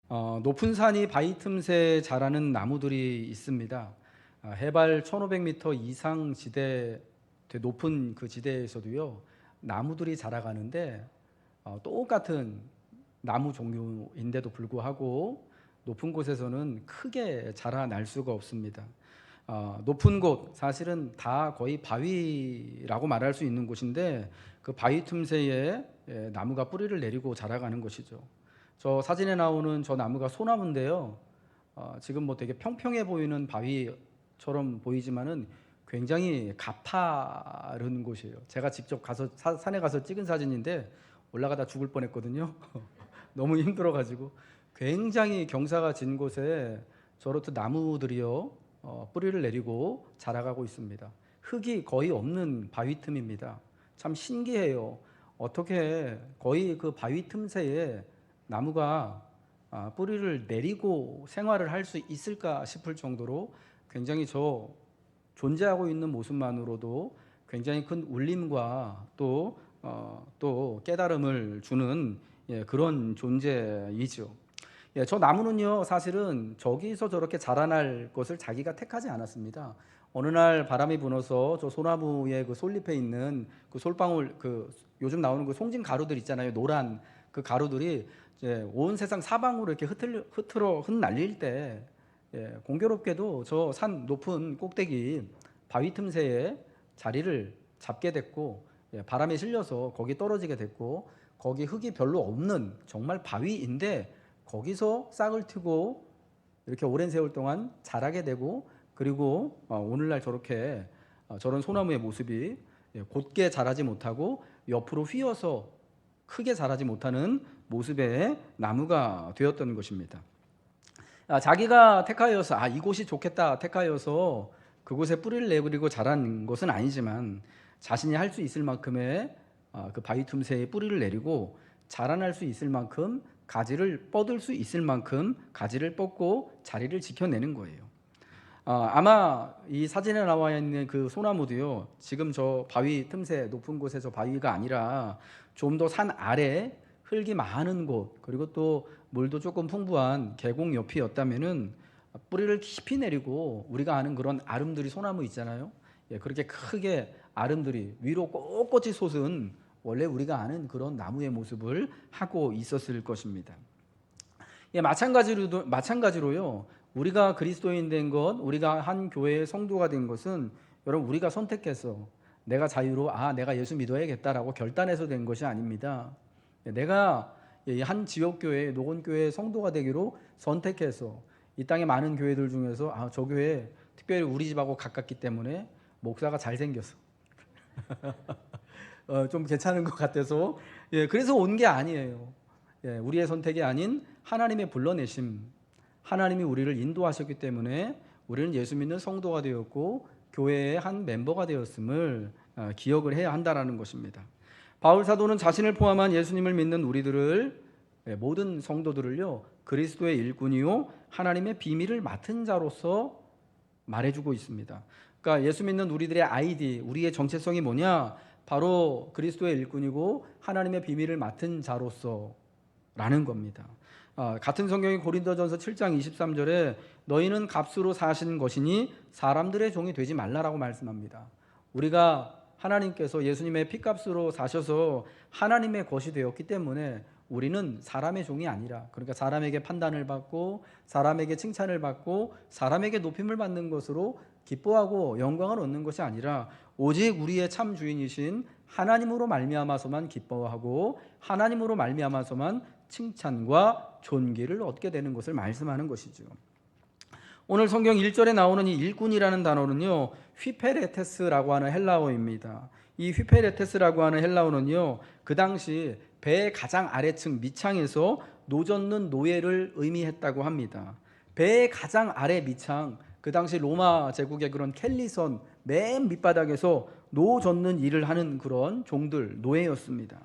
높은 산이 바위 틈새에 자라는 나무들이 있습니다. 해발 1500m 이상 지대, 되게 높은 그 지대에서도요, 나무들이 자라가는데 똑같은 나무 종류인데도 불구하고 높은 곳에서는 크게 자라날 수가 없습니다. 높은 곳, 사실은 다 거의 바위라고 말할 수 있는 곳인데 그 바위 틈새에 나무가 뿌리를 내리고 자라가는 것이죠. 저 사진에 나오는 저 나무가 소나무인데요. 지금 뭐 되게 평평해 보이는 바위처럼 보이지만은 굉장히 가파른 곳이에요. 제가 직접 가서 산에 가서 찍은 사진인데 올라가다 죽을 뻔했거든요. 너무 힘들어가지고 굉장히 경사가 진 곳에 저렇듯 나무들이요 뿌리를 내리고 자라가고 있습니다. 흙이 거의 없는 바위 틈입니다. 참 신기해요. 어떻게 거의 그 바위 틈새에 나무가 뿌리를 내리고 생활을 할 수 있을까 싶을 정도로 굉장히 존재하고 있는 모습만으로도 굉장히 큰 울림과 또 깨달음을 주는 그런 존재이죠. 저 나무는요, 사실은 저기서 저렇게 자라날 것을 자기가 택하지 않았습니다. 어느 날 바람이 불어서 저 소나무의 그 솔잎에 있는 그 솔방울, 요즘 나오는 그 송진 가루들 있잖아요. 노란 그 가루들이 이제 온 세상 사방으로 이렇게 흩날릴 때, 공교롭게도 저 산 높은 꼭대기 바위 틈새에 자리를 잡게 됐고, 바람에 실려서 거기 떨어지게 됐고, 거기 흙이 별로 없는 정말 바위인데 거기서 싹을 트고 이렇게 오랜 세월 동안 자라게 되고, 그리고 오늘날 저렇게 저런 소나무의 모습이 곧게 자라지 못하고 옆으로 휘어서 크게 자라지 못하는 모습의 나무가 되었던 것입니다. 자기가 택하여서 이곳이 좋겠다 택하여서 그곳에 뿌리를 내리고 자란 것은 아니지만 자신이 할 수 있을 만큼의 그 바위 틈새에 뿌리를 내리고 자라날 수 있을 만큼 가지를 뻗을 수 있을 만큼 가지를 뻗고 자리를 지켜내는 거예요. 아마 이 사진에 나와 있는 그 소나무도요, 지금 저 바위 틈새 높은 곳에서 바위가 아니라 좀 더 산 아래 흙이 많은 곳, 그리고 또 물도 조금 풍부한 계곡 옆이었다면은 뿌리를 깊이 내리고 우리가 아는 그런 아름드리 소나무 있잖아요. 그렇게 크게 아름드리 위로 꼿꼿이 솟은 원래 우리가 아는 그런 나무의 모습을 하고 있었을 것입니다. 마찬가지로요. 우리가 그리스도인 된 것, 우리가 한 교회의 성도가 된 것은 여러분 우리가 선택해서 내가 자유로 내가 예수 믿어야겠다라고 결단해서 된 것이 아닙니다. 내가 한 지역교회, 노건교회의 성도가 되기로 선택해서 이 땅의 많은 교회들 중에서 저 교회 특별히 우리 집하고 가깝기 때문에 목사가 잘생겼어. 좀 괜찮은 것 같아서 그래서 온 게 아니에요. 우리의 선택이 아닌 하나님의 불러내심, 하나님이 우리를 인도하셨기 때문에 우리는 예수 믿는 성도가 되었고 교회의 한 멤버가 되었음을 기억을 해야 한다는 것입니다. 바울 사도는 자신을 포함한 예수님을 믿는 우리들을, 모든 성도들을요, 그리스도의 일꾼이요 하나님의 비밀을 맡은 자로서 말해주고 있습니다. 그러니까 예수 믿는 우리들의 아이디, 우리의 정체성이 뭐냐? 바로 그리스도의 일꾼이고 하나님의 비밀을 맡은 자로서라는 겁니다. 같은 성경이 고린도전서 7장 23절에 너희는 값으로 사신 것이니 사람들의 종이 되지 말라라고 말씀합니다. 우리가 하나님께서 예수님의 피값으로 사셔서 하나님의 것이 되었기 때문에 우리는 사람의 종이 아니라, 그러니까 사람에게 판단을 받고 사람에게 칭찬을 받고 사람에게 높임을 받는 것으로 기뻐하고 영광을 얻는 것이 아니라 오직 우리의 참 주인이신 하나님으로 말미암아서만 기뻐하고 하나님으로 말미암아서만 칭찬과 존귀를 얻게 되는 것을 말씀하는 것이죠. 오늘 성경 1절에 나오는 이 일꾼이라는 단어는요, 휘페레테스라고 하는 헬라어입니다. 이 휘페레테스라고 하는 헬라어는요, 그 당시 배의 가장 아래층 밑창에서 노젓는 노예를 의미했다고 합니다. 배의 가장 아래 밑창, 그 당시 로마 제국의 그런 켈리선 맨 밑바닥에서 노젓는 일을 하는 그런 종들, 노예였습니다.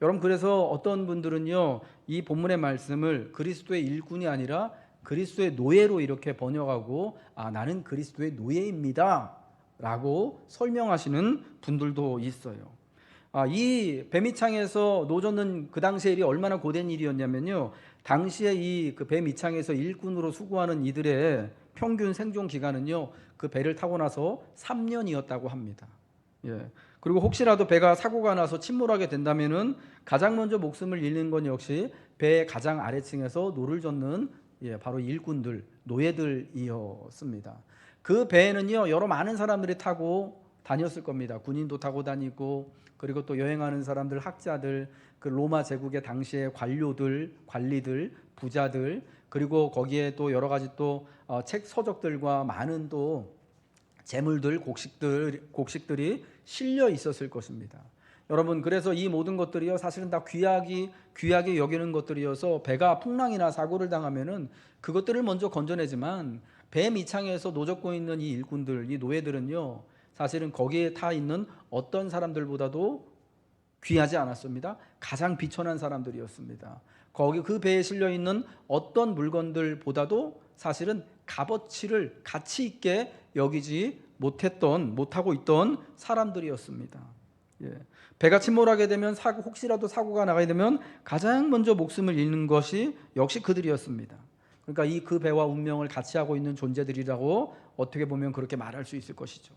여러분, 그래서 어떤 분들은요, 이 본문의 말씀을 그리스도의 일꾼이 아니라 그리스도의 노예로 이렇게 번역하고 나는 그리스도의 노예입니다 라고 설명하시는 분들도 있어요. 이 뱀이창에서 노젓는 그 당시의 일이 얼마나 고된 일이었냐면요. 당시에 이 그 뱀이창에서 일꾼으로 수고하는 이들의 평균 생존 기간은요. 그 배를 타고 나서 3년이었다고 합니다. 예. 그리고 혹시라도 배가 사고가 나서 침몰하게 된다면은 가장 먼저 목숨을 잃는 건 역시 배의 가장 아래층에서 노를 젓는 바로 일꾼들, 노예들이었습니다. 그 배에는요 여러 많은 사람들이 타고 다녔을 겁니다. 군인도 타고 다니고 그리고 또 여행하는 사람들, 학자들, 그 로마 제국의 당시의 관료들, 관리들, 부자들, 그리고 거기에 또 여러 가지 또 책 서적들과 많은 또 재물들, 곡식들이 실려 있었을 것입니다. 여러분, 그래서 이 모든 것들이요 사실은 다 귀하게 여기는 것들이어서 배가 풍랑이나 사고를 당하면은 그것들을 먼저 건져내지만 배 밑창에서 노젓고 있는 이 일꾼들, 이 노예들은요 사실은 거기에 타 있는 어떤 사람들보다도 귀하지 않았습니다. 가장 비천한 사람들이었습니다. 거기 그 배에 실려 있는 어떤 물건들보다도 사실은 값어치를 가치 있게 여기지 못하고 있던 사람들이었습니다. 예. 배가 침몰하게 되면 혹시라도 사고가 나게 되면 가장 먼저 목숨을 잃는 것이 역시 그들이었습니다. 그러니까 그 배와 운명을 같이 하고 있는 존재들이라고 어떻게 보면 그렇게 말할 수 있을 것이죠.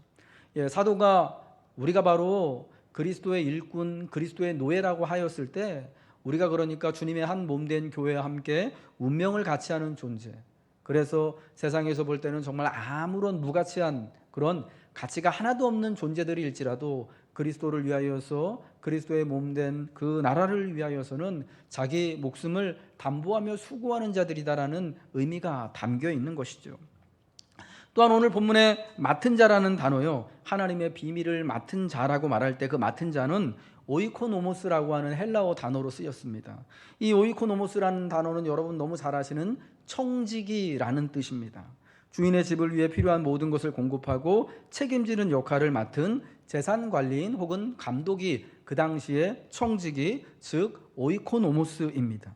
예, 사도가 우리가 바로 그리스도의 일꾼, 그리스도의 노예라고 하였을 때 우리가 그러니까 주님의 한 몸된 교회와 함께 운명을 같이 하는 존재. 그래서 세상에서 볼 때는 정말 아무런 무가치한 그런 가치가 하나도 없는 존재들일지라도 그리스도를 위하여서 그리스도의 몸된 그 나라를 위하여서는 자기 목숨을 담보하며 수고하는 자들이다라는 의미가 담겨 있는 것이죠. 또한 오늘 본문에 맡은 자라는 단어요, 하나님의 비밀을 맡은 자라고 말할 때 그 맡은 자는 오이코노모스라고 하는 헬라어 단어로 쓰였습니다. 이 오이코노모스라는 단어는 여러분 너무 잘 아시는 청지기라는 뜻입니다. 주인의 집을 위해 필요한 모든 것을 공급하고 책임지는 역할을 맡은 재산관리인 혹은 감독이 그 당시에 청지기, 즉 오이코노모스입니다.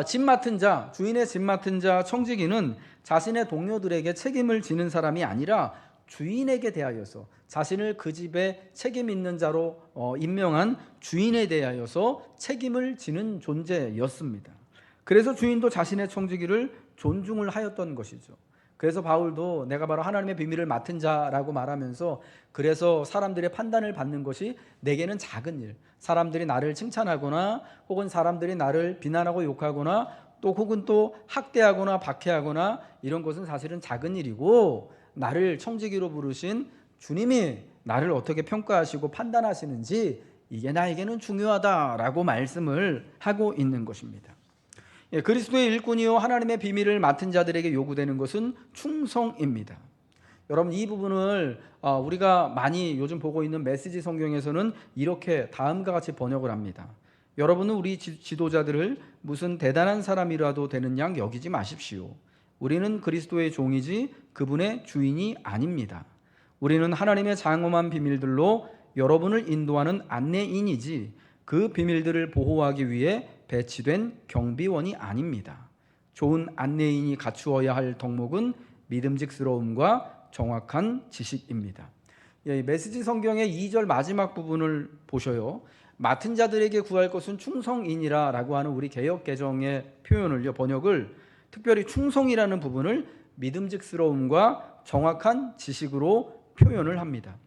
집 맡은 자, 주인의 집 맡은 자 청지기는 자신의 동료들에게 책임을 지는 사람이 아니라 주인에게 대하여서, 자신을 그 집에 책임 있는 자로 임명한 주인에 대하여서 책임을 지는 존재였습니다. 그래서 주인도 자신의 청지기를 존중을 하였던 것이죠. 그래서 바울도 내가 바로 하나님의 비밀을 맡은 자라고 말하면서, 그래서 사람들의 판단을 받는 것이 내게는 작은 일, 사람들이 나를 칭찬하거나 혹은 사람들이 나를 비난하고 욕하거나 또 혹은 또 학대하거나 박해하거나 이런 것은 사실은 작은 일이고, 나를 청지기로 부르신 주님이 나를 어떻게 평가하시고 판단하시는지 이게 나에게는 중요하다라고 말씀을 하고 있는 것입니다. 그리스도의 일꾼이요 하나님의 비밀을 맡은 자들에게 요구되는 것은 충성입니다. 여러분, 이 부분을 우리가 많이 요즘 보고 있는 메시지 성경에서는 이렇게 다음과 같이 번역을 합니다. 여러분은 우리 지도자들을 무슨 대단한 사람이라도 되는 양 여기지 마십시오. 우리는 그리스도의 종이지 그분의 주인이 아닙니다. 우리는 하나님의 장엄한 비밀들로 여러분을 인도하는 안내인이지 그 비밀들을 보호하기 위해 배치된 경비원이 아닙니다. 좋은 안내인이 갖추어야 할 덕목은 믿음직스러움과 정확한 지식입니다. 메시지 성경의 2절 마지막 부분을 보셔요. 맡은 자들에게 구할 것은 충성이니라 라고 하는 우리 개역개정의 표현을요, 번역을 특별히 충성이라는 부분을 믿음직스러움과 정확한 지식으로 표현을 합니다.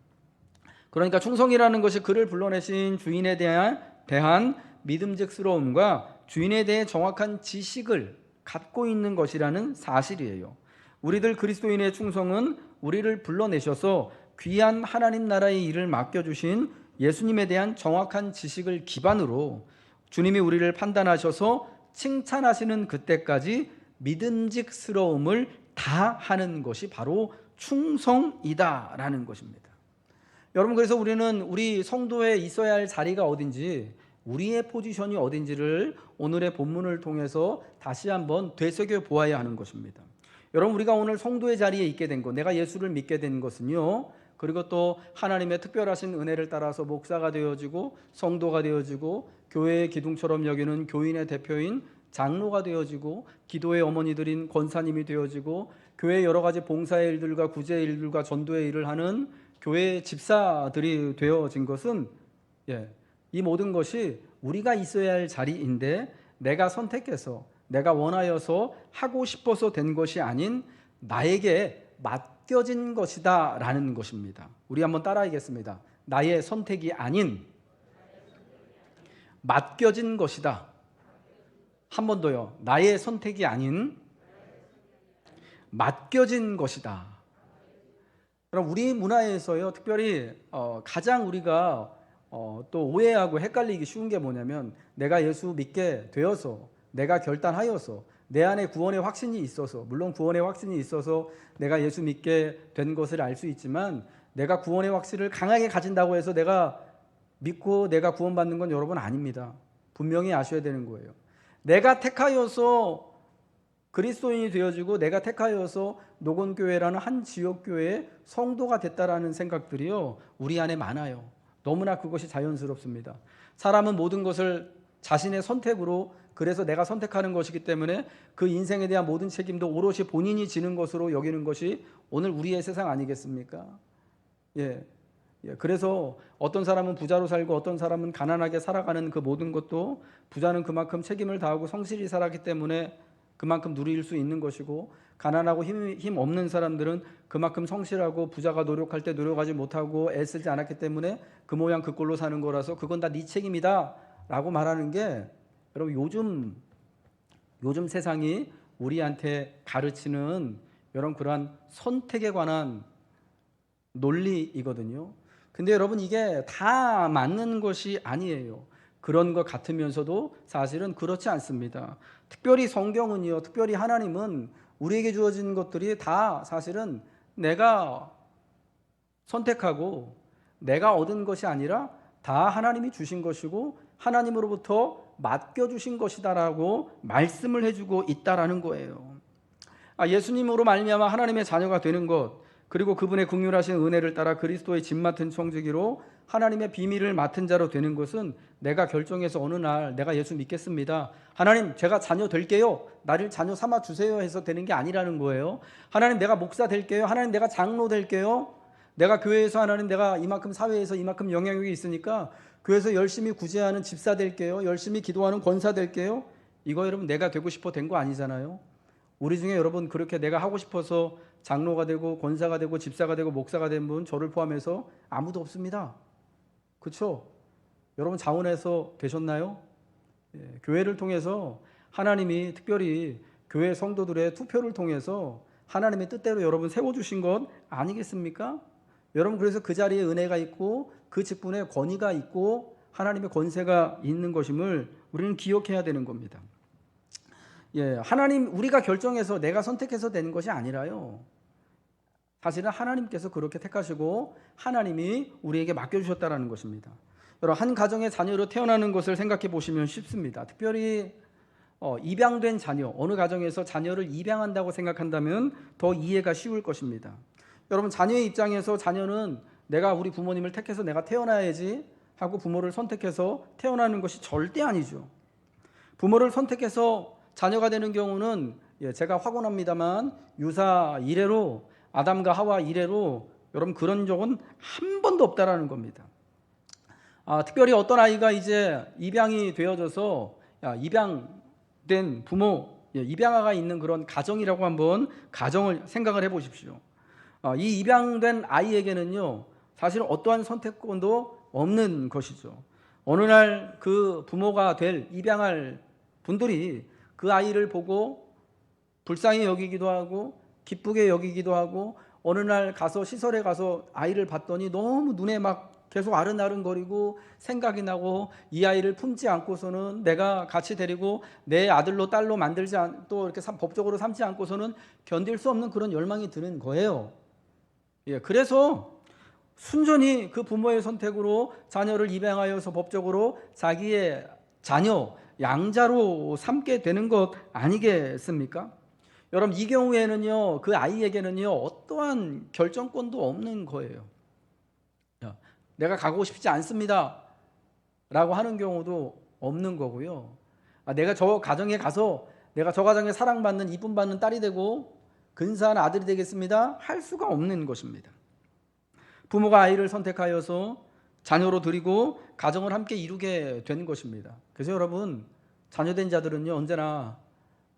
그러니까 충성이라는 것이 그를 불러내신 주인에 대한 믿음직스러움과 주인에 대해 정확한 지식을 갖고 있는 것이라는 사실이에요. 우리들 그리스도인의 충성은 우리를 불러내셔서 귀한 하나님 나라의 일을 맡겨주신 예수님에 대한 정확한 지식을 기반으로 주님이 우리를 판단하셔서 칭찬하시는 그때까지 믿음직스러움을 다하는 것이 바로 충성이다라는 것입니다. 여러분, 그래서 우리는 우리 성도에 있어야 할 자리가 어딘지, 우리의 포지션이 어딘지를 오늘의 본문을 통해서 다시 한번 되새겨 보아야 하는 것입니다. 여러분, 우리가 오늘 성도의 자리에 있게 된 것, 내가 예수를 믿게 된 것은요, 그리고 또 하나님의 특별하신 은혜를 따라서 목사가 되어지고 성도가 되어지고 교회의 기둥처럼 여기는 교인의 대표인 장로가 되어지고 기도의 어머니들인 권사님이 되어지고 교회의 여러 가지 봉사의 일들과 구제의 일들과 전도의 일을 하는 교회 집사들이 되어진 것은 예, 이 모든 것이 우리가 있어야 할 자리인데 내가 선택해서 내가 원하여서 하고 싶어서 된 것이 아닌 나에게 맡겨진 것이다 라는 것입니다. 우리 한번 따라하겠습니다. 나의 선택이 아닌 맡겨진 것이다. 한 번 더요. 나의 선택이 아닌 맡겨진 것이다. 그럼 우리 문화에서요, 특별히 가장 우리가 또 오해하고 헷갈리기 쉬운 게 뭐냐면, 내가 예수 믿게 되어서, 내가 결단하여서, 내 안에 구원의 확신이 있어서, 물론 구원의 확신이 있어서 내가 예수 믿게 된 것을 알 수 있지만, 내가 구원의 확신을 강하게 가진다고 해서 내가 믿고 내가 구원받는 건 여러분 아닙니다. 분명히 아셔야 되는 거예요. 내가 택하여서 그리스도인이 되어지고 내가 택하여서 녹원교회라는 한 지역교회의 성도가 됐다라는 생각들이요, 우리 안에 많아요. 너무나 그것이 자연스럽습니다. 사람은 모든 것을 자신의 선택으로, 그래서 내가 선택하는 것이기 때문에 그 인생에 대한 모든 책임도 오롯이 본인이 지는 것으로 여기는 것이 오늘 우리의 세상 아니겠습니까? 그래서 어떤 사람은 부자로 살고 어떤 사람은 가난하게 살아가는 그 모든 것도, 부자는 그만큼 책임을 다하고 성실히 살았기 때문에 그만큼 누릴 수 있는 것이고, 가난하고 힘 없는 사람들은 그만큼 성실하고 부자가 노력할 때 노력하지 못하고 애쓰지 않았기 때문에 그 모양 그 꼴로 사는 거라서 그건 다 네 책임이다 라고 말하는 게, 여러분 요즘 세상이 우리한테 가르치는 이런 그러한 선택에 관한 논리이거든요. 근데 여러분, 이게 다 맞는 것이 아니에요. 그런 것 같으면서도 사실은 그렇지 않습니다. 특별히 성경은요, 특별히 하나님은 우리에게 주어진 것들이 다 사실은 내가 선택하고 내가 얻은 것이 아니라 다 하나님이 주신 것이고 하나님으로부터 맡겨주신 것이다라고 말씀을 해주고 있다라는 거예요. 예수님으로 말미암아 하나님의 자녀가 되는 것, 그리고 그분의 긍휼하신 은혜를 따라 그리스도의 짐 맡은 청지기로 하나님의 비밀을 맡은 자로 되는 것은, 내가 결정해서 어느 날 내가 예수 믿겠습니다, 하나님 제가 자녀 될게요, 나를 자녀 삼아 주세요 해서 되는 게 아니라는 거예요. 하나님 내가 목사 될게요, 하나님 내가 장로 될게요, 내가 교회에서 하나님 내가 이만큼 사회에서 이만큼 영향력이 있으니까 교회에서 열심히 구제하는 집사 될게요, 열심히 기도하는 권사 될게요. 이거 여러분 내가 되고 싶어 된 거 아니잖아요. 우리 중에 여러분 그렇게 내가 하고 싶어서 장로가 되고 권사가 되고 집사가 되고 목사가 된 분, 저를 포함해서 아무도 없습니다. 그렇죠? 여러분 자원해서 되셨나요? 교회를 통해서 하나님이 특별히 교회 성도들의 투표를 통해서 하나님의 뜻대로 여러분 세워주신 것 아니겠습니까? 여러분 그래서 그 자리에 은혜가 있고 그 직분에 권위가 있고 하나님의 권세가 있는 것임을 우리는 기억해야 되는 겁니다. 하나님, 우리가 결정해서 내가 선택해서 되는 것이 아니라요, 사실은 하나님께서 그렇게 택하시고 하나님이 우리에게 맡겨주셨다는 것입니다. 여러분, 한 가정의 자녀로 태어나는 것을 생각해 보시면 쉽습니다. 특별히 입양된 자녀, 어느 가정에서 자녀를 입양한다고 생각한다면 더 이해가 쉬울 것입니다. 여러분, 자녀의 입장에서 자녀는 내가 우리 부모님을 택해서 내가 태어나야지 하고 부모를 선택해서 태어나는 것이 절대 아니죠. 부모를 선택해서 자녀가 되는 경우는 제가 확언합니다만 유사 이래로, 아담과 하와 이래로 여러분 그런 적은 한 번도 없다라는 겁니다. 특별히 어떤 아이가 이제 입양이 되어져서 입양된 부모, 입양아가 있는 그런 가정이라고 한번 가정을 생각을 해보십시오. 이 입양된 아이에게는요, 사실 어떠한 선택권도 없는 것이죠. 어느 날 그 부모가 될 입양할 분들이 그 아이를 보고 불쌍히 여기기도 하고 기쁘게 여기기도 하고, 어느 날 가서 시설에 가서 아이를 봤더니 너무 눈에 막 계속 아른아른거리고 생각이 나고, 이 아이를 품지 않고서는 내가 같이 데리고 내 아들로 딸로 만들지 또 이렇게 법적으로 삼지 않고서는 견딜 수 없는 그런 열망이 드는 거예요. 그래서 순전히 그 부모의 선택으로 자녀를 입양하여서 법적으로 자기의 자녀, 양자로 삼게 되는 것 아니겠습니까? 여러분, 이 경우에는요, 그 아이에게는요 어떠한 결정권도 없는 거예요. 내가 가고 싶지 않습니다 라고 하는 경우도 없는 거고요. 내가 저 가정에 가서 내가 저 가정에 사랑받는 이쁨받는 딸이 되고 근사한 아들이 되겠습니다 할 수가 없는 것입니다. 부모가 아이를 선택하여서 자녀로 드리고 가정을 함께 이루게 된 것입니다. 그래서 여러분, 자녀된 자들은요, 언제나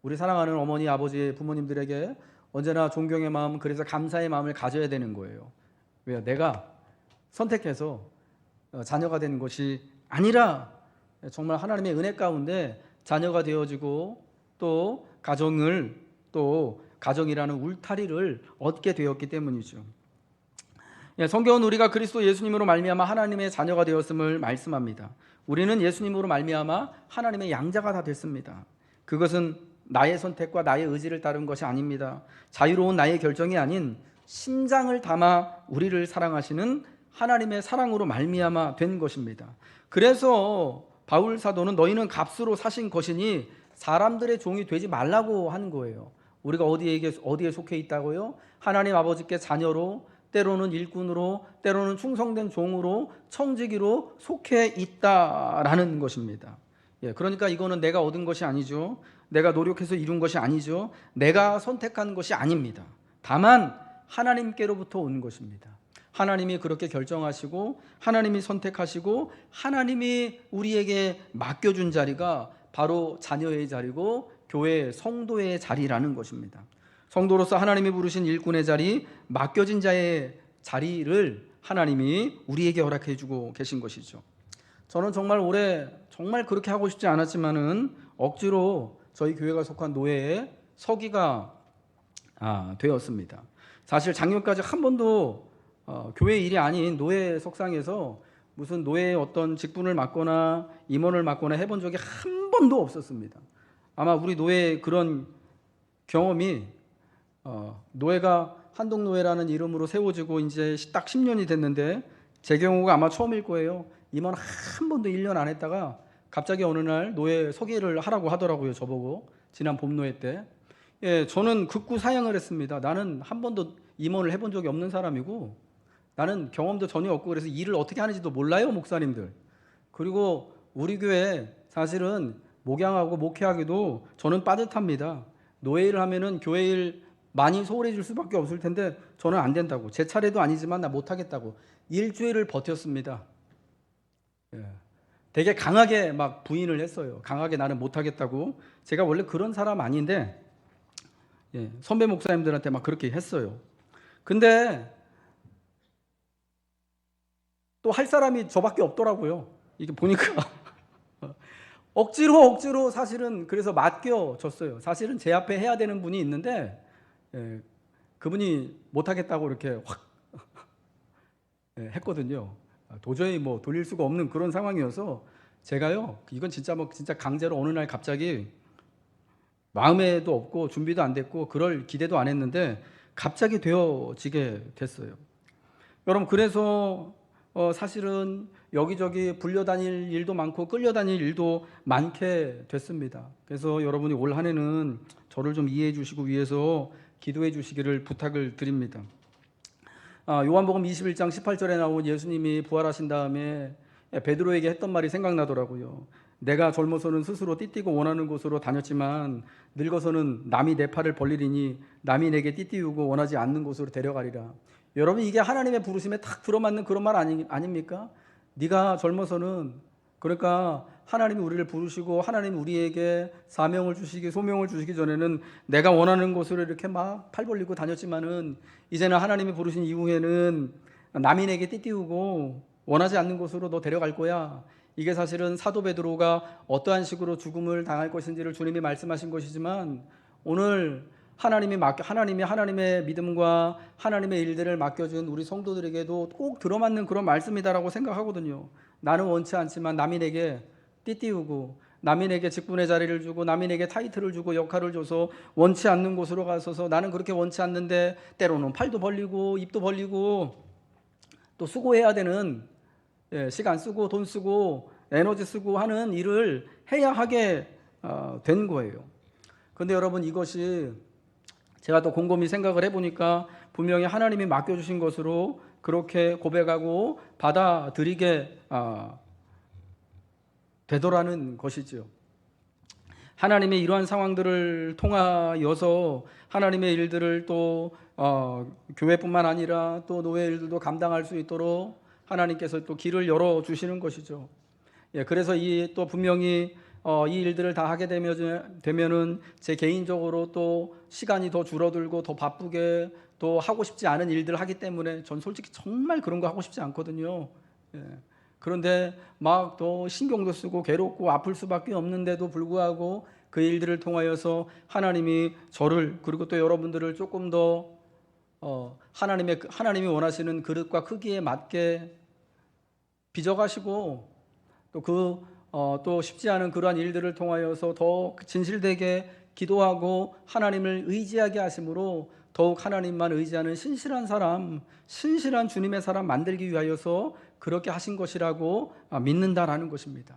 우리 사랑하는 어머니, 아버지, 부모님들에게 언제나 존경의 마음, 그래서 감사의 마음을 가져야 되는 거예요. 왜요? 내가 선택해서 자녀가 된 것이 아니라 정말 하나님의 은혜 가운데 자녀가 되어지고 또 가정이라는 울타리를 얻게 되었기 때문이죠. 성경은 우리가 그리스도 예수님으로 말미암아 하나님의 자녀가 되었음을 말씀합니다. 우리는 예수님으로 말미암아 하나님의 양자가 다 됐습니다. 그것은 나의 선택과 나의 의지를 따른 것이 아닙니다. 자유로운 나의 결정이 아닌 심장을 담아 우리를 사랑하시는 하나님의 사랑으로 말미암아 된 것입니다. 그래서 바울 사도는 너희는 값으로 사신 것이니 사람들의 종이 되지 말라고 하는 거예요. 우리가 어디에 속해 있다고요? 하나님 아버지께 자녀로, 때로는 일꾼으로, 때로는 충성된 종으로, 청지기로 속해 있다라는 것입니다. 그러니까 이거는 내가 얻은 것이 아니죠. 내가 노력해서 이룬 것이 아니죠. 내가 선택한 것이 아닙니다. 다만 하나님께로부터 온 것입니다. 하나님이 그렇게 결정하시고 하나님이 선택하시고 하나님이 우리에게 맡겨준 자리가 바로 자녀의 자리고 교회 성도의 자리라는 것입니다. 성도로서 하나님이 부르신 일꾼의 자리, 맡겨진 자의 자리를 하나님이 우리에게 허락해 주고 계신 것이죠. 저는 정말 올해 정말 그렇게 하고 싶지 않았지만은 억지로 저희 교회가 속한 노예에 서기가 되었습니다. 사실 작년까지 한 번도 교회 일이 아닌 노예 석상에서 무슨 노예의 어떤 직분을 맡거나 임원을 맡거나 해본 적이 한 번도 없었습니다. 아마 우리 노예의 그런 경험이 노예가 한동노예라는 이름으로 세워지고 이제 딱 10년이 됐는데 제 경우가 아마 처음일 거예요. 임원 한 번도 1년 안 했다가 갑자기 어느 날 노예 서기를 하라고 하더라고요. 저보고 지난 봄노예 때. 저는 극구 사양을 했습니다. 나는 한 번도 임원을 해본 적이 없는 사람이고 나는 경험도 전혀 없고 그래서 일을 어떻게 하는지도 몰라요, 목사님들. 그리고 우리 교회 사실은 목양하고 목회하기도 저는 빠듯합니다. 노예 일을 하면은 교회 일 많이 소홀해 줄 수밖에 없을 텐데 저는 안 된다고. 제 차례도 아니지만 나 못하겠다고. 일주일을 버텼습니다. 되게 강하게 막 부인을 했어요. 강하게 나는 못하겠다고. 제가 원래 그런 사람 아닌데 선배 목사님들한테 막 그렇게 했어요. 근데 또 할 사람이 저밖에 없더라고요. 이게 보니까 억지로 사실은 그래서 맡겨졌어요. 사실은 제 앞에 해야 되는 분이 있는데 그분이 못하겠다고 이렇게 확 했거든요. 도저히 뭐 돌릴 수가 없는 그런 상황이어서 제가요, 이건 진짜 강제로 어느 날 갑자기 마음에도 없고 준비도 안 됐고 그럴 기대도 안 했는데 갑자기 되어지게 됐어요. 여러분, 그래서 사실은 여기저기 불려다닐 일도 많고 끌려다닐 일도 많게 됐습니다. 그래서 여러분이 올 한 해는 저를 좀 이해해 주시고 위해서 기도해 주시기를 부탁을 드립니다. 요한복음 21장 18절에 나온 예수님이 부활하신 다음에 베드로에게 했던 말이 생각나더라고요. 내가 젊어서는 스스로 띠띠고 원하는 곳으로 다녔지만 늙어서는 남이 내 팔을 벌리리니 남이 내게 띠띠우고 원하지 않는 곳으로 데려가리라. 여러분, 이게 하나님의 부르심에 딱 들어맞는 그런 말 아닙니까? 네가 젊어서는, 그러니까 하나님이 우리를 부르시고 하나님이 우리에게 사명을 주시기, 소명을 주시기 전에는 내가 원하는 곳으로 이렇게 막 팔 벌리고 다녔지만은 이제는 하나님이 부르신 이후에는 남이 내게 띠띠우고 원하지 않는 곳으로 너 데려갈 거야. 이게 사실은 사도 베드로가 어떠한 식으로 죽음을 당할 것인지를 주님이 말씀하신 것이지만 오늘 하나님이 하나님의 믿음과 하나님의 일들을 맡겨준 우리 성도들에게도 꼭 들어맞는 그런 말씀이다라고 생각하거든요. 나는 원치 않지만 남이 내게 띠띠우고 남이 내게 직분의 자리를 주고 남이 내게 타이틀을 주고 역할을 줘서 원치 않는 곳으로 가서서 나는 그렇게 원치 않는데 때로는 팔도 벌리고 입도 벌리고 또 수고해야 되는 시간 쓰고 돈 쓰고 에너지 쓰고 하는 일을 해야 하게 된 거예요. 그런데 여러분, 이것이 제가 또 곰곰이 생각을 해보니까 분명히 하나님이 맡겨주신 것으로 그렇게 고백하고 받아들이게 되더라는 것이죠. 하나님의 이러한 상황들을 통하여서 하나님의 일들을 또 교회뿐만 아니라 또 노예 일들도 감당할 수 있도록 하나님께서 또 길을 열어 주시는 것이죠. 그래서 이 또 분명히 이 일들을 다 하게 되면은 제 개인적으로 또 시간이 더 줄어들고 더 바쁘게 또 하고 싶지 않은 일들을 하기 때문에 전 솔직히 정말 그런 거 하고 싶지 않거든요. 그런데 막 또 신경도 쓰고 괴롭고 아플 수밖에 없는데도 불구하고 그 일들을 통하여서 하나님이 저를 그리고 또 여러분들을 조금 더 하나님이 원하시는 그릇과 크기에 맞게 빚어가시고 또 쉽지 않은 그러한 일들을 통하여서 더 진실되게 기도하고 하나님을 의지하게 하심으로 더욱 하나님만 의지하는 신실한 주님의 사람 만들기 위하여서 그렇게 하신 것이라고 믿는다라는 것입니다.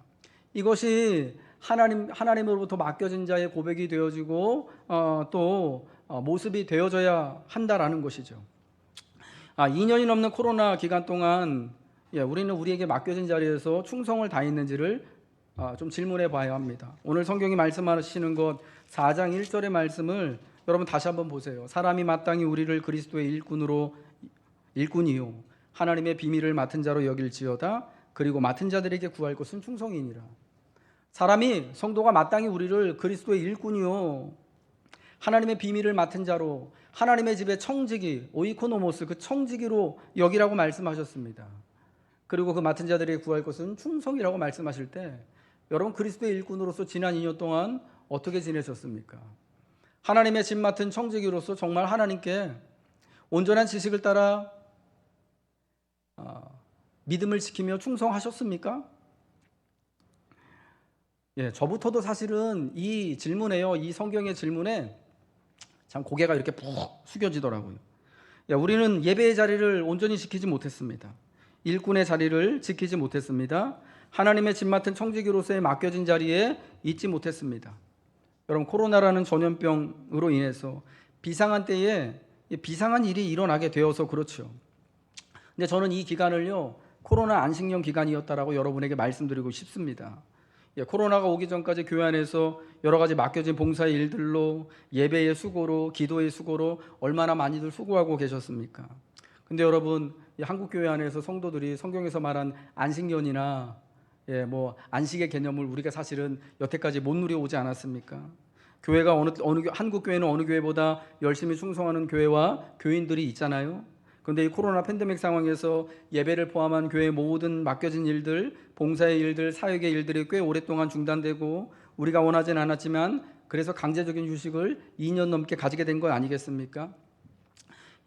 이것이 하나님으로부터 맡겨진 자의 고백이 되어지고 또 모습이 되어져야 한다라는 것이죠. 2년이 넘는 코로나 기간 동안 우리는 우리에게 맡겨진 자리에서 충성을 다했는지를 좀 질문해 봐야 합니다. 오늘 성경이 말씀하시는 것 4장 1절의 말씀을 여러분 다시 한번 보세요. 사람이 마땅히 우리를 그리스도의 일꾼이요 하나님의 비밀을 맡은 자로 여길지어다. 그리고 맡은 자들에게 구할 것은 충성이니라. 사람이 성도가 마땅히 우리를 그리스도의 일꾼이요 하나님의 비밀을 맡은 자로 하나님의 집의 청지기 오이코노모스 그 청지기로 여기라고 말씀하셨습니다. 그리고 그 맡은 자들에게 구할 것은 충성이라고 말씀하실 때 여러분 그리스도의 일꾼으로서 지난 2년 동안 어떻게 지내셨습니까? 하나님의 집 맡은 청지기로서 정말 하나님께 온전한 지식을 따라 믿음을 지키며 충성하셨습니까? 저부터도 사실은 이 질문에요. 이 성경의 질문에 참 고개가 이렇게 푹 숙여지더라고요. 우리는 예배의 자리를 온전히 지키지 못했습니다. 일꾼의 자리를 지키지 못했습니다. 하나님의 집 맡은 청지기로서의 맡겨진 자리에 있지 못했습니다. 여러분 코로나라는 전염병으로 인해서 비상한 때에 비상한 일이 일어나게 되어서 그렇죠. 근데 저는 이 기간을요 코로나 안식년 기간이었다라고 여러분에게 말씀드리고 싶습니다. 코로나가 오기 전까지 교회 안에서 여러 가지 맡겨진 봉사의 일들로 예배의 수고로 기도의 수고로 얼마나 많이들 수고하고 계셨습니까? 근데 여러분 한국교회 안에서 성도들이 성경에서 말한 안식년이나 안식의 개념을 우리가 사실은 여태까지 못 누려오지 않았습니까? 교회가 한국 교회는 어느 교회보다 열심히 충성하는 교회와 교인들이 있잖아요. 그런데 이 코로나 팬데믹 상황에서 예배를 포함한 교회의 모든 맡겨진 일들, 봉사의 일들, 사역의 일들이 꽤 오랫동안 중단되고 우리가 원하진 않았지만 그래서 강제적인 휴식을 2년 넘게 가지게 된 거 아니겠습니까?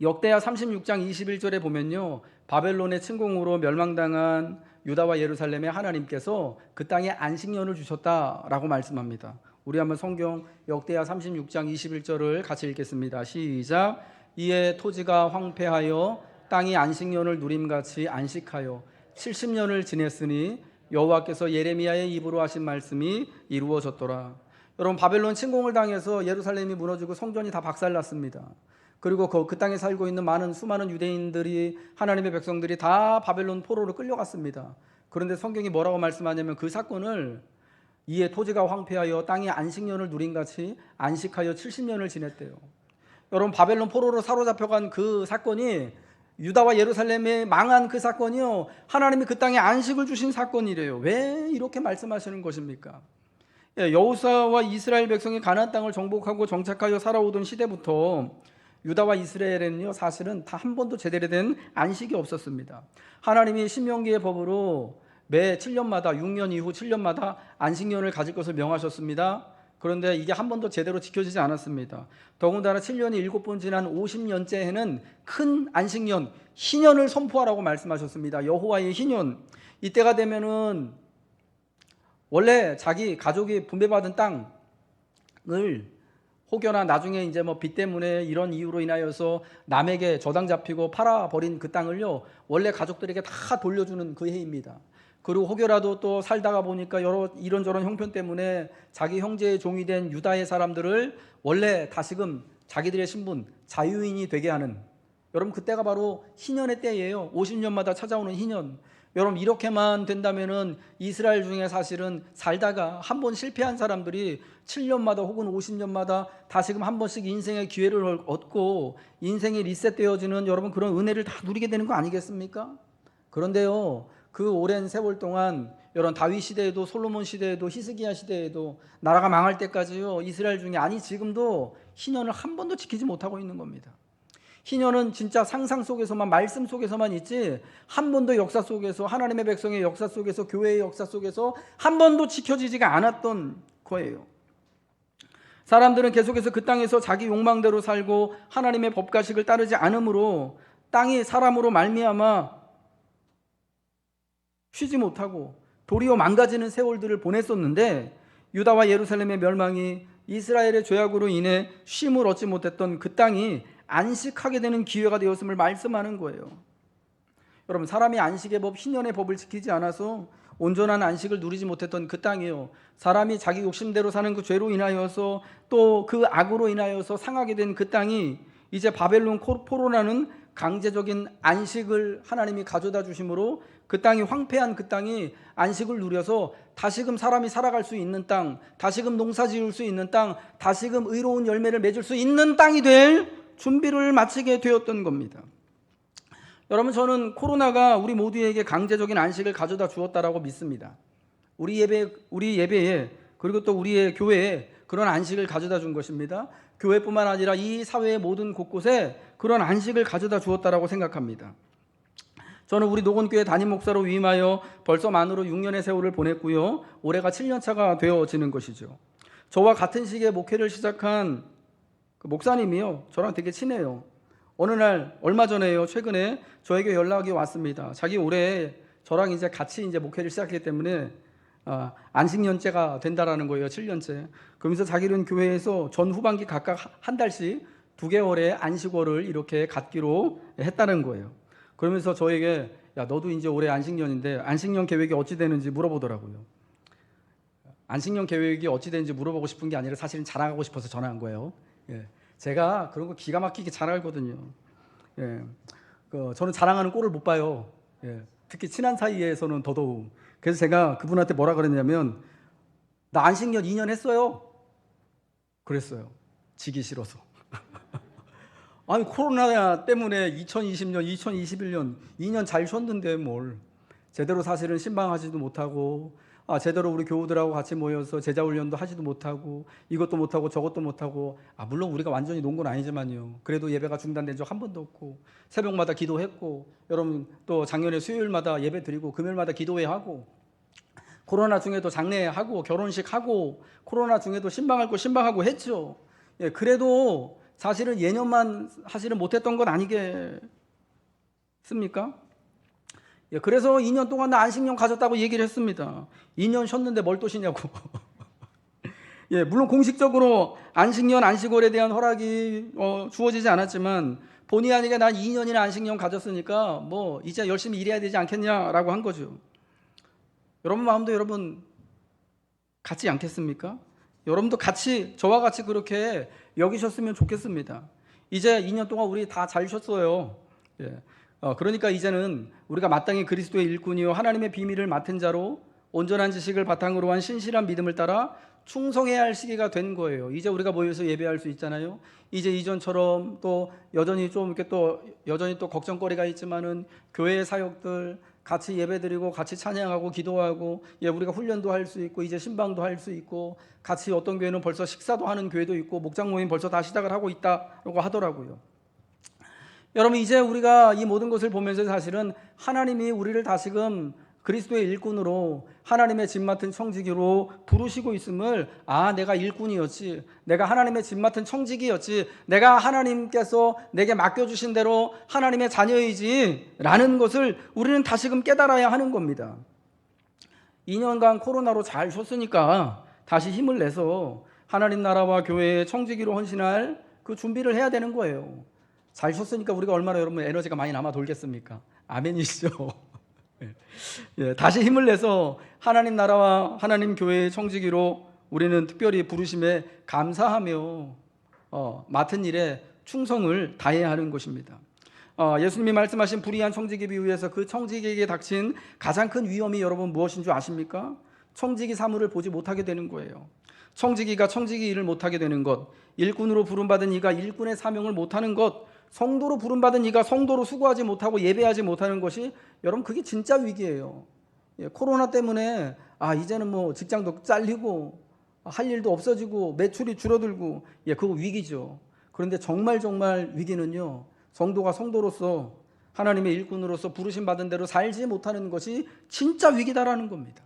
역대하 36장 21절에 보면요 바벨론의 침공으로 멸망당한 유다와 예루살렘에 하나님께서 그 땅에 안식년을 주셨다라고 말씀합니다. 우리 한번 성경 역대하 36장 21절을 같이 읽겠습니다. 시작. 이에 토지가 황폐하여 땅이 안식년을 누림같이 안식하여 70년을 지냈으니 여호와께서 예레미야의 입으로 하신 말씀이 이루어졌더라. 여러분 바벨론 침공을 당해서 예루살렘이 무너지고 성전이 다 박살났습니다. 그리고 그 땅에 살고 있는 수많은 유대인들이 하나님의 백성들이 다 바벨론 포로로 끌려갔습니다. 그런데 성경이 뭐라고 말씀하냐면 그 사건을 이에 토지가 황폐하여 땅이 안식년을 누림같이 안식하여 70년을 지냈대요. 여러분 바벨론 포로로 사로잡혀간 그 사건이 유다와 예루살렘에 망한 그 사건이요 하나님이 그 땅에 안식을 주신 사건이래요. 왜 이렇게 말씀하시는 것입니까? 여호수아와 이스라엘 백성이 가나안 땅을 정복하고 정착하여 살아오던 시대부터 유다와 이스라엘에는요 사실은 다 한 번도 제대로 된 안식이 없었습니다. 하나님이 신명기의 법으로 매 7년마다 6년 이후 7년마다 안식년을 가질 것을 명하셨습니다. 그런데 이게 한 번도 제대로 지켜지지 않았습니다. 더군다나 7년이 7번 지난 50년째 해는 큰 안식년, 희년을 선포하라고 말씀하셨습니다. 여호와의 희년. 이때가 되면은 원래 자기 가족이 분배받은 땅을 혹여나 나중에 이제 빚 때문에 이런 이유로 인하여서 남에게 저당 잡히고 팔아버린 그 땅을요 원래 가족들에게 다 돌려주는 그 해입니다. 그리고 혹여라도 또 살다가 보니까 이런저런 형편 때문에 자기 형제의 종이 된 유다의 사람들을 원래 다시금 자기들의 신분 자유인이 되게 하는 여러분 그때가 바로 희년의 때예요. 50년마다 찾아오는 희년. 여러분 이렇게만 된다면은 이스라엘 중에 사실은 살다가 한 번 실패한 사람들이 7년마다 혹은 50년마다 다시금 한 번씩 인생의 기회를 얻고 인생이 리셋되어지는 여러분 그런 은혜를 다 누리게 되는 거 아니겠습니까? 그런데요, 그 오랜 세월 동안 이런 다윗 시대에도 솔로몬 시대에도 히스기야 시대에도 나라가 망할 때까지요, 이스라엘 중에, 아니 지금도 희년을 한 번도 지키지 못하고 있는 겁니다. 희년은 진짜 상상 속에서만, 말씀 속에서만 있지 한 번도 역사 속에서, 하나님의 백성의 역사 속에서, 교회의 역사 속에서 한 번도 지켜지지가 않았던 거예요. 사람들은 계속해서 그 땅에서 자기 욕망대로 살고 하나님의 법가식을 따르지 않으므로 땅이 사람으로 말미암아 쉬지 못하고 도리어 망가지는 세월들을 보냈었는데, 유다와 예루살렘의 멸망이 이스라엘의 죄악으로 인해 쉼을 얻지 못했던 그 땅이 안식하게 되는 기회가 되었음을 말씀하는 거예요. 여러분, 사람이 안식의 법, 희년의 법을 지키지 않아서 온전한 안식을 누리지 못했던 그 땅이요, 사람이 자기 욕심대로 사는 그 죄로 인하여서 또 그 악으로 인하여서 상하게 된 그 땅이 이제 바벨론 포로라는 강제적인 안식을 하나님이 가져다 주심으로 그 땅이, 황폐한 그 땅이 안식을 누려서 다시금 사람이 살아갈 수 있는 땅, 다시금 농사 지을 수 있는 땅, 다시금 의로운 열매를 맺을 수 있는 땅이 될 준비를 마치게 되었던 겁니다. 여러분, 저는 코로나가 우리 모두에게 강제적인 안식을 가져다 주었다라고 믿습니다. 우리 예배에, 그리고 또 우리의 교회에 그런 안식을 가져다 준 것입니다. 교회뿐만 아니라 이 사회의 모든 곳곳에 그런 안식을 가져다 주었다라고 생각합니다. 저는 우리 노건교회 담임 목사로 위임하여 벌써 만으로 6년의 세월을 보냈고요, 올해가 7년 차가 되어지는 것이죠. 저와 같은 시기에 목회를 시작한 그 목사님이요, 저랑 되게 친해요. 어느 날, 얼마 전에요, 최근에 저에게 연락이 왔습니다. 자기 올해 저랑 이제 같이 이제 목회를 시작했기 때문에 안식년째가 된다라는 거예요. 7년째. 그러면서 자기는 교회에서 전 후반기 각각 한 달씩 2개월의 안식월을 이렇게 갖기로 했다는 거예요. 그러면서 저에게, 야, 너도 이제 올해 안식년인데 안식년 계획이 어찌 되는지 물어보더라고요. 안식년 계획이 어찌 되는지 물어보고 싶은 게 아니라 사실은 자랑하고 싶어서 전화한 거예요. 예. 제가 그런 거 기가 막히게 잘 알거든요. 예. 저는 자랑하는 꼴을 못 봐요. 예. 특히 친한 사이에서는 더더욱. 그래서 제가 그분한테 뭐라 그랬냐면, 나 안식년 2년 했어요. 그랬어요. 지기 싫어서. 아니, 코로나 때문에 2020년, 2021년 2년 잘 쉬었는데 뭘. 제대로 사실은 신방하지도 못하고, 제대로 우리 교우들하고 같이 모여서 제자훈련도 하지도 못하고, 이것도 못하고 저것도 못하고, 물론 우리가 완전히 논 건 아니지만요, 그래도 예배가 중단된 적 한 번도 없고, 새벽마다 기도했고, 여러분 또 작년에 수요일마다 예배 드리고 금요일마다 기도회 하고, 코로나 중에도 장례하고 결혼식 하고, 코로나 중에도 신방할 거 신방하고 했죠. 예, 그래도 사실은 예년만 사실은 못했던 건 아니겠습니까? 예, 그래서 2년 동안 나 안식년 가졌다고 얘기를 했습니다. 2년 쉬었는데 뭘 또 쉬냐고. 예, 물론 공식적으로 안식년, 안식월에 대한 허락이 주어지지 않았지만, 본의 아니게 난 2년이나 안식년 가졌으니까 뭐 이제 열심히 일해야 되지 않겠냐라고 한 거죠. 여러분 마음도 여러분 같지 않겠습니까? 여러분도 같이, 저와 같이 그렇게 여기셨으면 좋겠습니다. 이제 2년 동안 우리 다 잘 쉬었어요. 예. 그러니까 이제는 우리가 마땅히 그리스도의 일꾼이요 하나님의 비밀을 맡은 자로 온전한 지식을 바탕으로 한 신실한 믿음을 따라 충성해야 할 시기가 된 거예요. 이제 우리가 모여서 예배할 수 있잖아요. 이제 이전처럼 또 여전히 좀 이렇게 또 여전히 또 걱정거리가 있지만은 교회의 사역들 같이 예배드리고 같이 찬양하고 기도하고, 예, 우리가 훈련도 할 수 있고 이제 신방도 할 수 있고, 같이 어떤 교회는 벌써 식사도 하는 교회도 있고 목장 모임 벌써 다 시작을 하고 있다고 하더라고요. 여러분, 이제 우리가 이 모든 것을 보면서 사실은 하나님이 우리를 다시금 그리스도의 일꾼으로 하나님의 짐 맡은 청지기로 부르시고 있음을, 내가 일꾼이었지, 내가 하나님의 짐 맡은 청지기였지, 내가 하나님께서 내게 맡겨주신 대로 하나님의 자녀이지 라는 것을 우리는 다시금 깨달아야 하는 겁니다. 2년간 코로나로 잘 쉬었으니까 다시 힘을 내서 하나님 나라와 교회의 청지기로 헌신할 그 준비를 해야 되는 거예요. 잘 쉬었으니까 우리가 얼마나 여러분 에너지가 많이 남아 돌겠습니까? 아멘이시죠? 예, 다시 힘을 내서 하나님 나라와 하나님 교회의 청지기로 우리는 특별히 부르심에 감사하며 맡은 일에 충성을 다해야 하는 것입니다. 예수님이 말씀하신 불의한 청지기 비유에서 그 청지기에게 닥친 가장 큰 위험이 여러분 무엇인 줄 아십니까? 청지기 사물을 보지 못하게 되는 거예요. 청지기가 청지기 일을 못하게 되는 것, 일꾼으로 부름받은 이가 일꾼의 사명을 못하는 것, 성도로 부름받은 이가 성도로 수고하지 못하고 예배하지 못하는 것이 여러분 그게 진짜 위기예요. 코로나 때문에 이제는 뭐 직장도 잘리고 할 일도 없어지고 매출이 줄어들고 그거 위기죠. 그런데 정말 위기는요, 성도가 성도로서 하나님의 일꾼으로서 부르심 받은 대로 살지 못하는 것이 진짜 위기다라는 겁니다.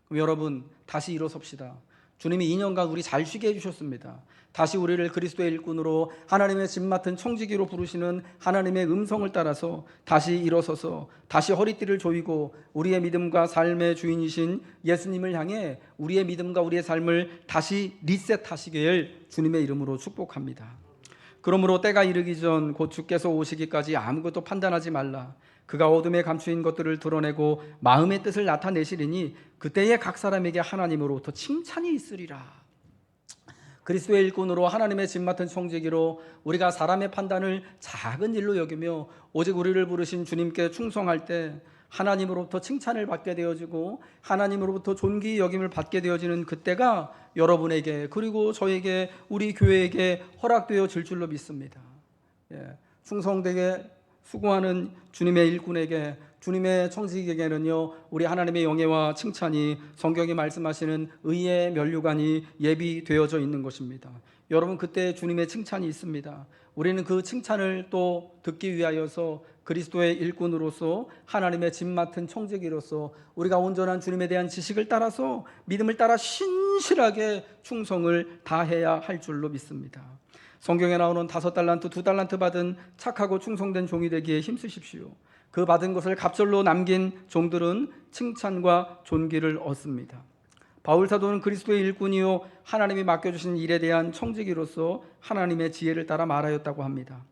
그럼 여러분 다시 일어섭시다. 주님이 2년간 우리 잘 쉬게 해주셨습니다. 다시 우리를 그리스도의 일꾼으로 하나님의 집 맡은 청지기로 부르시는 하나님의 음성을 따라서 다시 일어서서 다시 허리띠를 조이고 우리의 믿음과 삶의 주인이신 예수님을 향해 우리의 믿음과 우리의 삶을 다시 리셋하시길 주님의 이름으로 축복합니다. 그러므로 때가 이르기 전 곧 주께서 오시기까지 아무것도 판단하지 말라. 그가 어둠에 감추인 것들을 드러내고 마음의 뜻을 나타내시리니 그때에 각 사람에게 하나님으로부터 칭찬이 있으리라. 그리스도의 일꾼으로 하나님의 집 맡은 청지기로 우리가 사람의 판단을 작은 일로 여기며 오직 우리를 부르신 주님께 충성할 때 하나님으로부터 칭찬을 받게 되어지고 하나님으로부터 존귀 여김을 받게 되어지는 그때가 여러분에게 그리고 저에게 우리 교회에게 허락되어질 줄로 믿습니다. 충성되게 수고하는 주님의 일꾼에게 주님의 청지기에게는요 우리 하나님의 영예와 칭찬이 성경이 말씀하시는 의의 면류관이 예비되어져 있는 것입니다. 여러분 그때 주님의 칭찬이 있습니다. 우리는 그 칭찬을 또 듣기 위하여서 그리스도의 일꾼으로서 하나님의 집 맡은 청지기로서 우리가 온전한 주님에 대한 지식을 따라서 믿음을 따라 신실하게 충성을 다해야 할 줄로 믿습니다. 성경에 나오는 5달란트, 2달란트 받은 착하고 충성된 종이 되기에 힘쓰십시오. 그 받은 것을 갑절로 남긴 종들은 칭찬과 존귀를 얻습니다. 바울 사도는 그리스도의 일꾼이요 하나님이 맡겨주신 일에 대한 청지기로서 하나님의 지혜를 따라 말하였다고 합니다.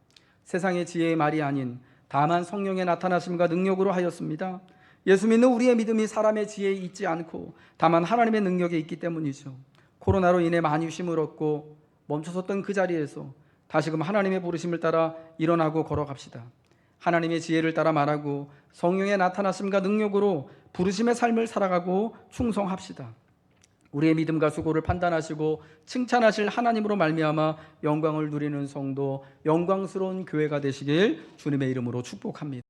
세상의 지혜의 말이 아닌 다만 성령의 나타나심과 능력으로 하였습니다. 예수 믿는 우리의 믿음이 사람의 지혜에 있지 않고 다만 하나님의 능력에 있기 때문이죠. 코로나로 인해 많이 쉼을 얻고 멈춰섰던 그 자리에서 다시금 하나님의 부르심을 따라 일어나고 걸어갑시다. 하나님의 지혜를 따라 말하고 성령의 나타나심과 능력으로 부르심의 삶을 살아가고 충성합시다. 우리의 믿음과 수고를 판단하시고 칭찬하실 하나님으로 말미암아 영광을 누리는 성도, 영광스러운 교회가 되시길 주님의 이름으로 축복합니다.